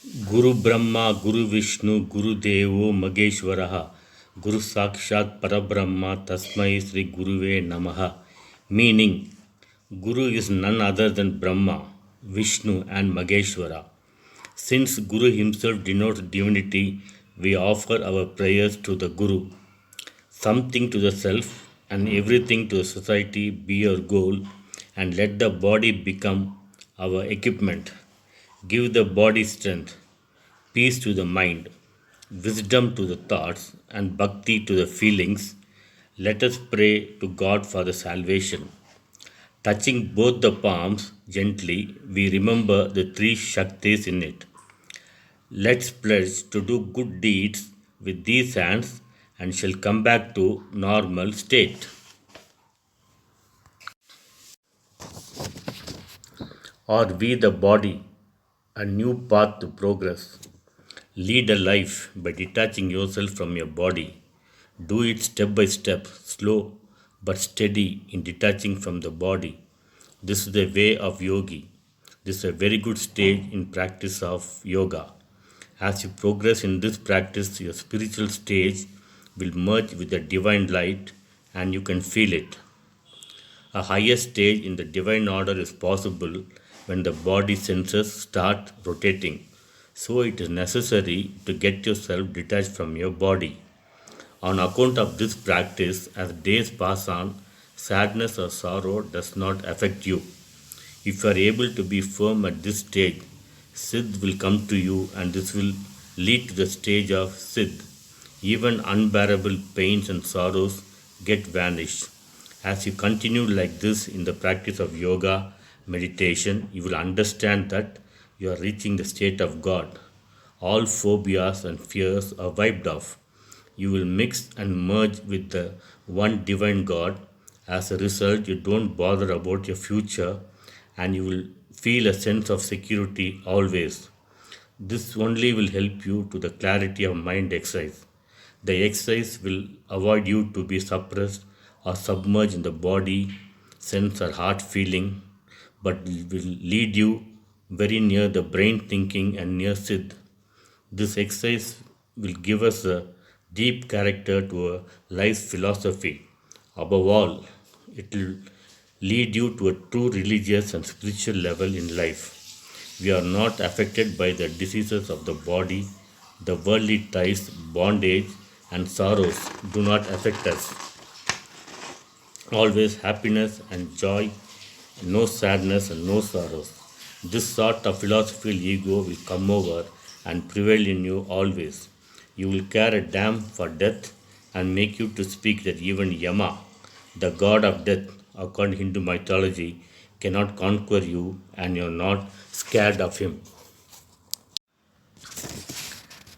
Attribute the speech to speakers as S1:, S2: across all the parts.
S1: Guru Brahma, Guru Vishnu, Guru Devo Mageshwaraha, Guru Sakshat Parabrahma, Tasmai Sri Guruve Namaha. Meaning, Guru is none other than Brahma, Vishnu, and Mageshwara. Since Guru himself denotes divinity, we offer our prayers to the Guru. Something to the self and everything to the society be your goal, and let the body become our equipment. Give the body strength, peace to the mind, wisdom to the thoughts, and bhakti to the feelings. Let us pray to God for the salvation. Touching both the palms gently, we remember the three Shaktis in it. Let's pledge to do good deeds with these hands and shall come back to normal state. Or we the body, a new path to progress. Lead a life by detaching yourself from your body. Do it step by step, slow but steady in detaching from the body. This is the way of yogi. This is a very good stage in practice of yoga. As you progress in this practice, your spiritual stage will merge with the divine light and you can feel it. A higher stage in the divine order is possible when the body senses start rotating. So it is necessary to get yourself detached from your body. On account of this practice, as days pass on, sadness or sorrow does not affect you. If you are able to be firm at this stage, Siddh will come to you and this will lead to the stage of Siddh. Even unbearable pains and sorrows get vanished. As you continue like this in the practice of yoga, meditation, you will understand that you are reaching the state of God. All phobias and fears are wiped off. You will mix and merge with the one divine God. As a result, you don't bother about your future and you will feel a sense of security always. This only will help you to the clarity of mind exercise. The exercise will avoid you to be suppressed or submerged in the body, sense or heart feeling, but will lead you very near the brain thinking and near Siddh. This exercise will give us a deep character to a life philosophy. Above all, it will lead you to a true religious and spiritual level in life. We are not affected by the diseases of the body. The worldly ties, bondage, and sorrows do not affect us. Always happiness and joy, no sadness and no sorrows. This sort of philosophical ego will come over and prevail in you always. You will care a damn for death and make you to speak that even Yama, the god of death, according to Hindu mythology, cannot conquer you and you are not scared of him.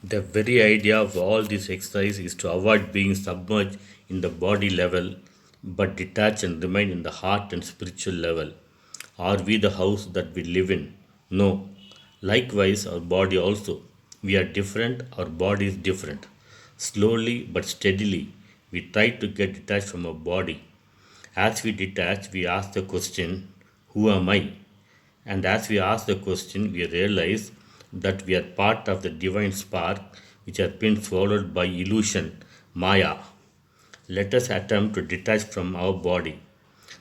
S1: The very idea of all this exercise is to avoid being submerged in the body level but detach and remain in the heart and spiritual level. Are we the house that we live in? No. Likewise, our body also. We are different, our body is different. Slowly but steadily, we try to get detached from our body. As we detach, we ask the question, who am I? And as we ask the question, we realize that we are part of the divine spark which has been swallowed by illusion, Maya. Let us attempt to detach from our body.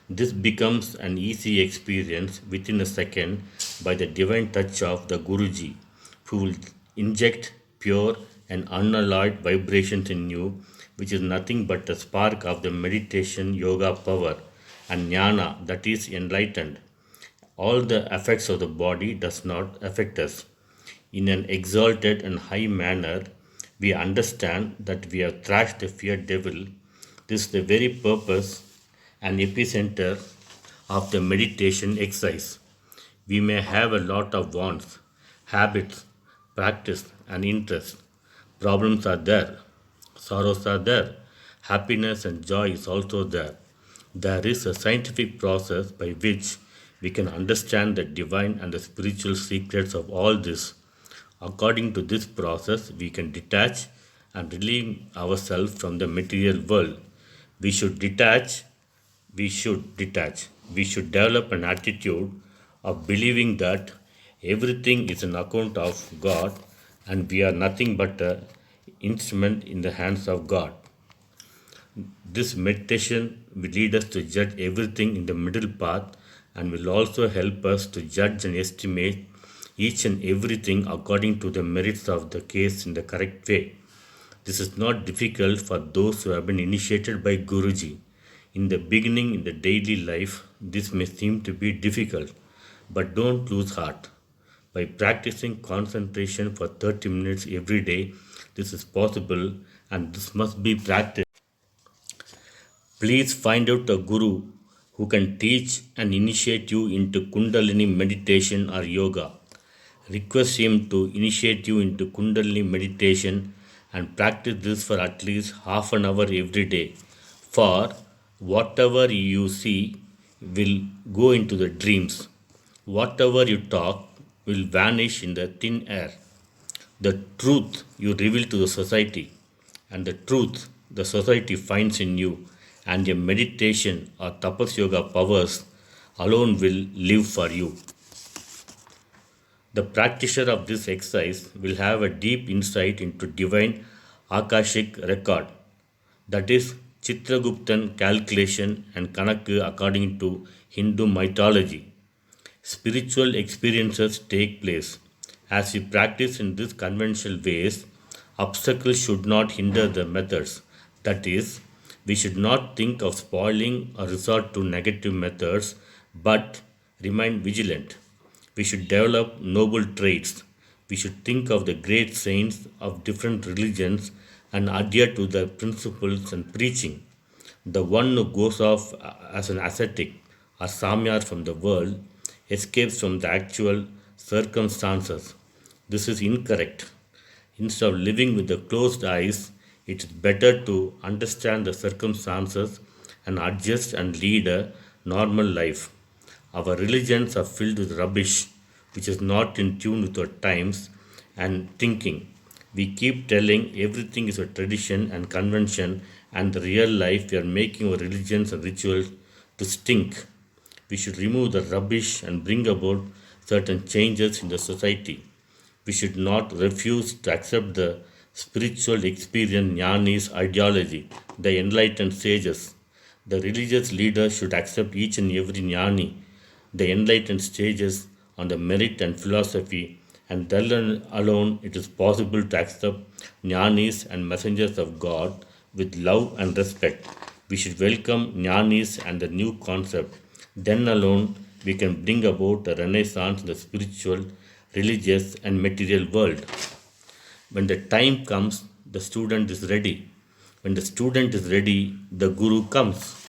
S1: This becomes an easy experience within a second by the divine touch of the Guruji, who will inject pure and unalloyed vibrations in you, which is nothing but a spark of the meditation yoga power and jnana, that is enlightened. All the effects of the body does not affect us. In an exalted and high manner, we understand that we have thrashed the fear devil. This is the very purpose and epicenter of the meditation exercise. We may have a lot of wants, habits, practice, and interests. Problems are there, sorrows are there, happiness and joy is also there. There is a scientific process by which we can understand the divine and the spiritual secrets of all this. According to this process, we can detach and relieve ourselves from the material world. We should detach we should detach. We should develop an attitude of believing that Everything is an account of God, and we are nothing but an instrument in the hands of God. This meditation will lead us to judge everything in the middle path and will also help us to judge and estimate each and everything according to the merits of the case in the correct way. This is not difficult for those who have been initiated by Guruji. In the beginning, in the daily life, this may seem to be difficult, but don't lose heart. By practicing concentration for 30 minutes every day, this is possible and this must be practiced. Please find out a guru who can teach and initiate you into Kundalini meditation or yoga. Request him to initiate you into Kundalini meditation and practice this for at least half an hour every day. For whatever you see will go into the dreams. Whatever you talk will vanish in the thin air. The truth you reveal to the society, and the truth the society finds in you, and your meditation or tapas yoga powers alone will live for you. The practitioner of this exercise will have a deep insight into divine Akashic record, that is, Chitraguptan calculation and Kanakku according to Hindu mythology. Spiritual experiences take place. As we practice in these conventional ways, obstacles should not hinder the methods. That is, we should not think of spoiling or resort to negative methods, but remain vigilant. We should develop noble traits. We should think of the great saints of different religions and adhere to their principles and preaching. The one who goes off as an ascetic or samyar from the world escapes from the actual circumstances. This is incorrect. Instead of living with the closed eyes, it is better to understand the circumstances and adjust and lead a normal life. Our religions are filled with rubbish which is not in tune with our times and thinking. We keep telling everything is a tradition and convention, and the real life we are making our religions and rituals to stink. We should remove the rubbish and bring about certain changes in the society. We should not refuse to accept the spiritual experience Jnani's ideology, the enlightened sages. The religious leaders should accept each and every Jnani, the enlightened sages on the merit and philosophy, and then alone it is possible to accept Jnanis and messengers of God with love and respect. We should welcome Jnanis and the new concept. Then alone we can bring about a renaissance in the spiritual, religious, and material world. When the time comes, the student is ready. When the student is ready, the guru comes.